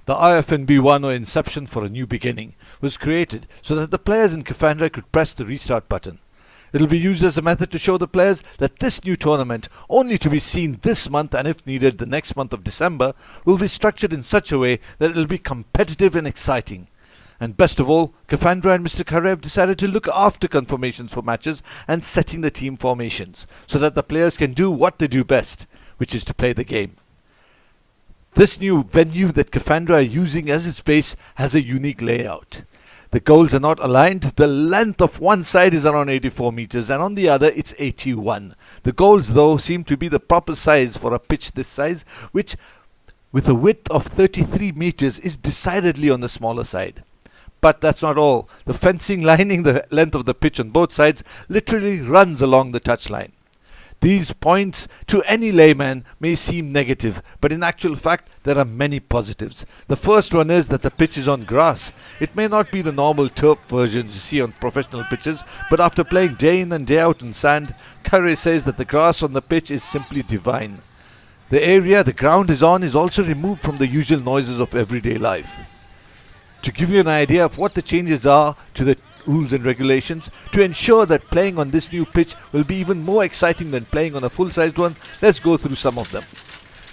The IFNB1 or Inception for a New Beginning was created so that the players in KFANDRA could press the restart button. It will be used as a method to show the players that this new tournament, only to be seen this month and if needed the next month of December, will be structured in such a way that it will be competitive and exciting. And best of all, KFANDRA and Mr. Khare have decided to look after confirmations for matches and setting the team formations so that the players can do what they do best, which is to play the game. This new venue that KFANDRA are using as its base has a unique layout. The goals are not aligned. The length of one side is around 84 meters and on the other it's 81. The goals though seem to be the proper size for a pitch this size, which with a width of 33 meters is decidedly on the smaller side. But that's not all. The fencing lining the length of the pitch on both sides literally runs along the touchline. These points to any layman may seem negative, but in actual fact there are many positives. The first one is that the pitch is on grass. It may not be the normal turf versions you see on professional pitches, but after playing day in and day out in sand, Khare says that the grass on the pitch is simply divine. The area the ground is on is also removed from the usual noises of everyday life. To give you an idea of what the changes are to the rules and regulations, to ensure that playing on this new pitch will be even more exciting than playing on a full-sized one, let's go through some of them.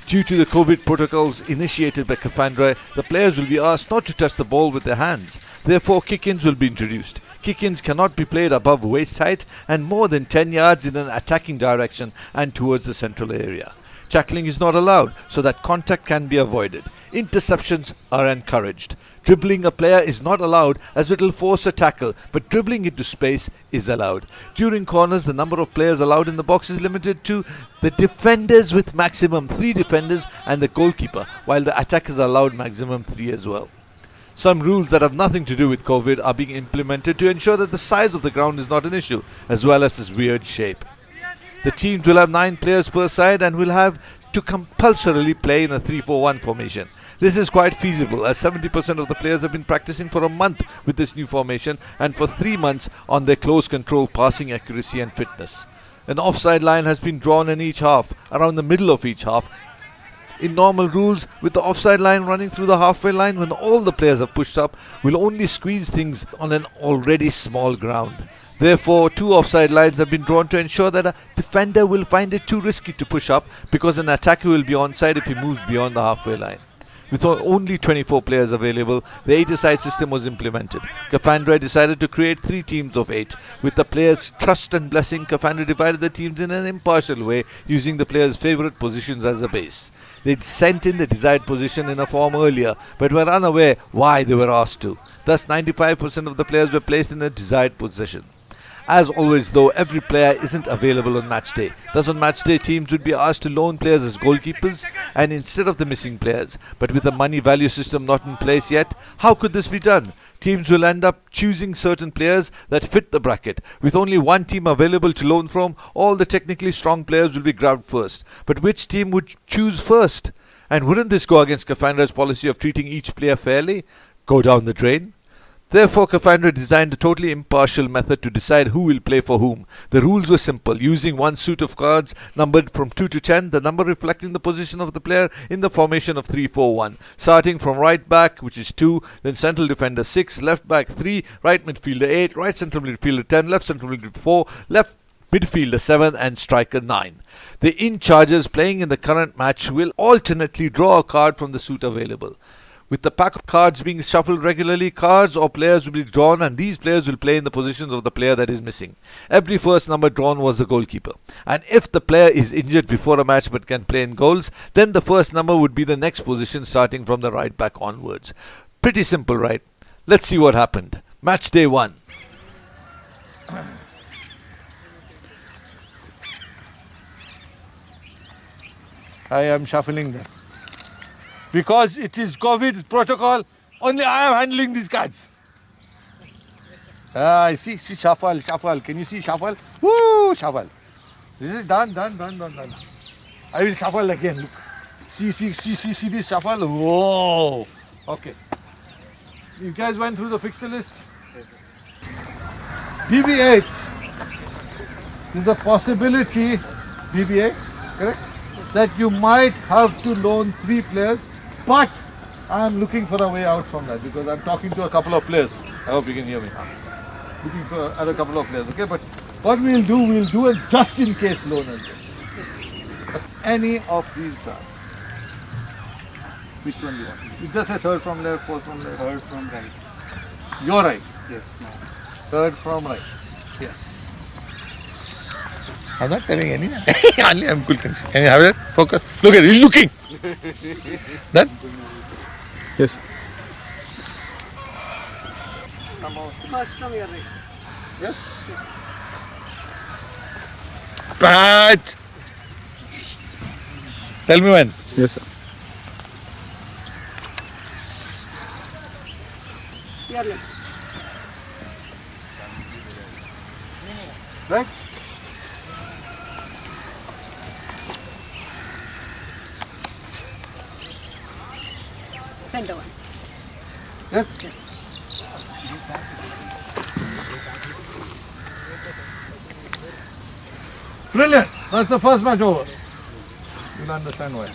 Due to the COVID protocols initiated by KFANDRA, the players will be asked not to touch the ball with their hands. Therefore, kick-ins will be introduced. Kick-ins cannot be played above waist height and more than 10 yards in an attacking direction and towards the central area. Tackling is not allowed, so that contact can be avoided. Interceptions are encouraged. Dribbling a player is not allowed as it will force a tackle, but dribbling into space is allowed. During corners, the number of players allowed in the box is limited to the defenders with maximum 3 defenders and the goalkeeper, while the attackers are allowed maximum 3 as well. Some rules that have nothing to do with COVID are being implemented to ensure that the size of the ground is not an issue, as well as its weird shape. The teams will have 9 players per side and will have to compulsorily play in a 3-4-1 formation. This is quite feasible as 70% of the players have been practicing for a month with this new formation and for 3 months on their close control, passing accuracy and fitness. An offside line has been drawn in each half, around the middle of each half. In normal rules, with the offside line running through the halfway line when all the players have pushed up, will only squeeze things on an already small ground. Therefore, 2 offside lines have been drawn to ensure that a defender will find it too risky to push up because an attacker will be onside if he moves beyond the halfway line. With only 24 players available, the 8-a-side system was implemented. KFANDRA decided to create 3 teams of 8. With the players' trust and blessing, KFANDRA divided the teams in an impartial way, using the players' favourite positions as a base. They'd sent in the desired position in a form earlier, but were unaware why they were asked to. Thus, 95% of the players were placed in a desired position. As always though, every player isn't available on match day. Thus on match day, teams would be asked to loan players as goalkeepers and instead of the missing players. But with the money value system not in place yet, how could this be done? Teams will end up choosing certain players that fit the bracket. With only one team available to loan from, all the technically strong players will be grabbed first. But which team would choose first? And wouldn't this go against KFANDRA's policy of treating each player fairly? Go down the drain? Therefore, KFANDRA designed a totally impartial method to decide who will play for whom. The rules were simple, using one suit of cards numbered from 2 to 10, the number reflecting the position of the player in the formation of 3-4-1. Starting from right back, which is 2, then central defender 6, left back 3, right midfielder 8, right central midfielder 10, left central midfielder 4, left midfielder 7 and striker 9. The in-charges playing in the current match will alternately draw a card from the suit available. With the pack of cards being shuffled regularly, cards or players will be drawn and these players will play in the positions of the player that is missing. Every first number drawn was the goalkeeper. And if the player is injured before a match but can play in goals, then the first number would be the next position starting from the right back onwards. Pretty simple, right? Let's see what happened. Match day 1. I am shuffling them. Because it is COVID protocol, only I am handling these cards. I see, shuffle. Can you see shuffle? Woo, shuffle. This is done. I will shuffle again. Look. See this shuffle? Whoa. Okay. You guys went through the fixture list? BB8. There's a possibility, BB8, correct? That you might have to loan 3 players. But I'm looking for a way out from that because I'm talking to a couple of players. I hope you can hear me. Looking for a couple of players, okay? But what we'll do a just in case loan as well. But any of these cards. Which one do you want? You just say third from left, fourth from left. Third from right. You're right. Yes. No. Third from right. Yes. I'm not telling any. Only I'm cool. Can you have it? Focus. Look at it. He's looking. Done? Yes. First from your right, sir. Yes? Yes. Pat. Tell me when. Yes, sir. Your left. Right? Center one. Yes? Yes. Brilliant. That's the first match over. You'll understand why.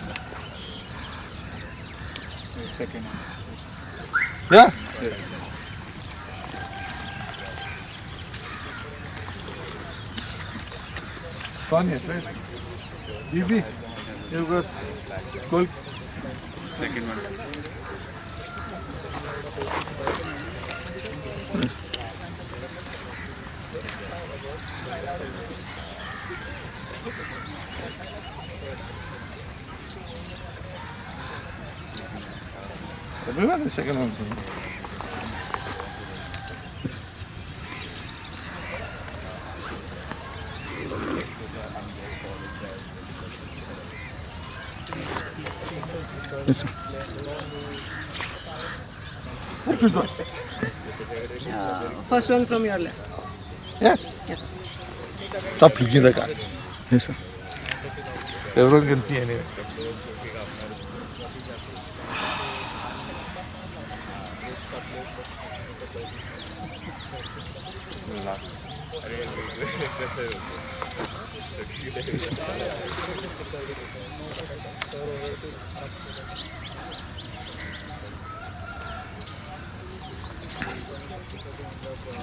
The second one. Yeah? Yes. Fun, yes, right? Easy. You've got goal. Second one. Everyone, the second one. Which is one? First one from your left. Yes. Yes, sir. Stop looking at the card. Yes, sir. Everyone can see anyway.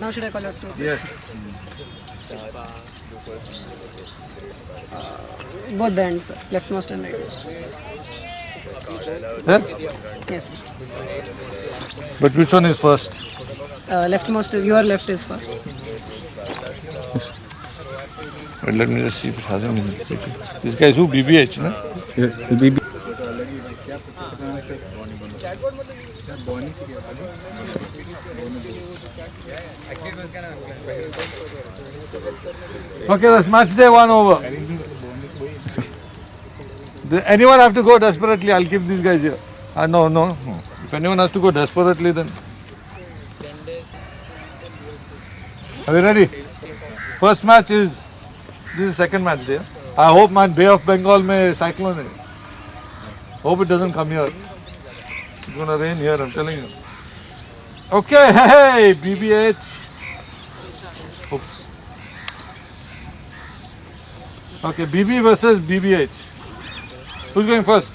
Now should I call out two, sir? Yes. Both the ends, sir. Leftmost and rightmost. Yes? Yes, sir. But which one is first? Leftmost is your left is first. Well, let me just see if it hasn't been. This guy is who? BBH, no? Yes. BB. Okay, that's match day one over. Anyone have to go desperately? I'll keep these guys here. No. If anyone has to go desperately, then. Are we ready? First match is. This is second match day. I hope my Bay of Bengal may cyclone it. Hope it doesn't come here. It's gonna rain here, I'm telling you. Okay, hey, BBH. Oops. Okay, BB versus BBH. Who's going first?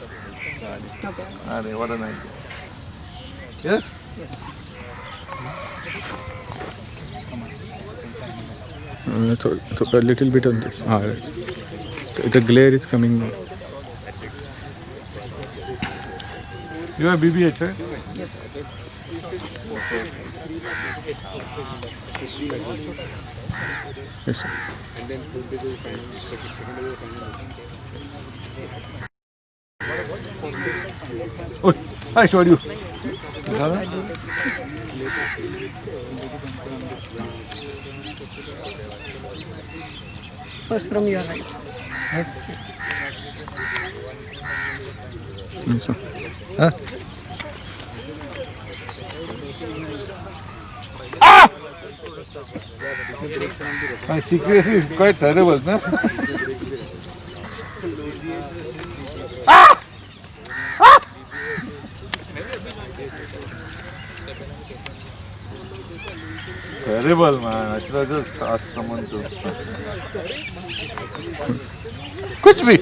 Okay. Arey, what a nice game. Yes? Yes. A little bit on this. Right. The glare is coming now. You are BBH, right? Yes, sir. Yes, sir. Oh, I showed you. First from your right, sir. Yes. Yes, sir. Huh? My secrecy is quite terrible, no? Terrible, man. I should have just asked someone to. कुछ भी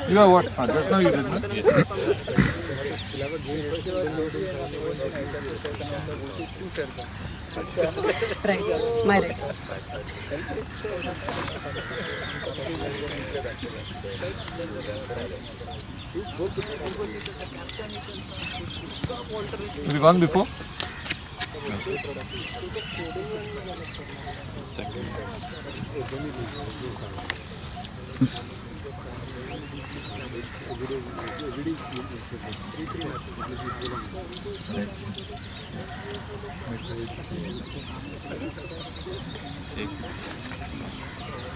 You are what? Just now you did, no? Right, sir. My right. Have you gone before?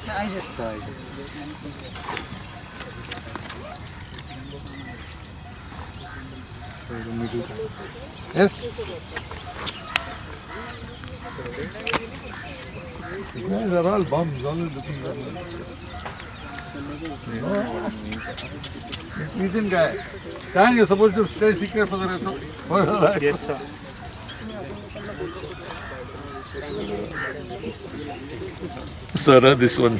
I just. Yes. These guys are all bums, always looking at me. Indian guy. Khan, you're supposed to stay secret for the rest of your life. Yes, sir. Sir, this one.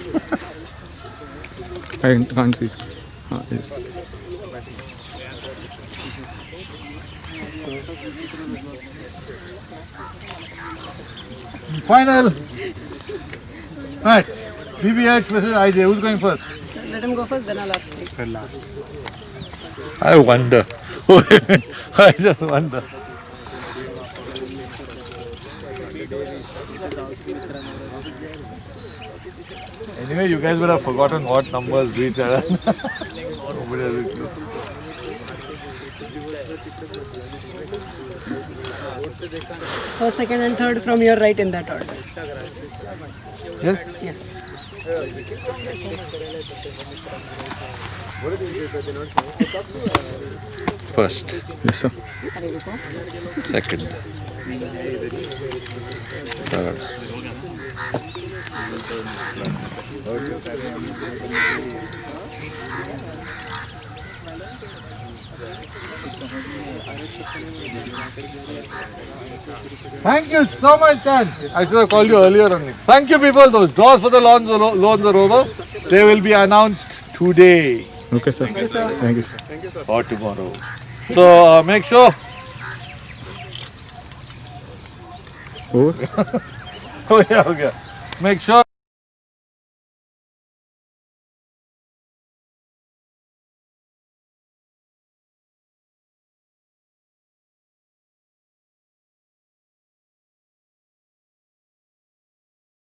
I can't see. Yes. Final match. BBH versus IJ. Who's going first? Let him go first, then I'll ask please. Last. I wonder. I just wonder. Anyway, you guys would have forgotten what numbers reach are. Nobody has a clue. First, second, and third from your right in that order. Yes? Yes, sir. First, Yes, sir. second, third. Thank you so much, Dan. I should have called you earlier only. Thank you, people. Those draws for the loans are over. They will be announced today Okay, sir. Thank you, sir. Thank you, sir. or tomorrow. So make sure. Over. Oh yeah, okay. Make sure.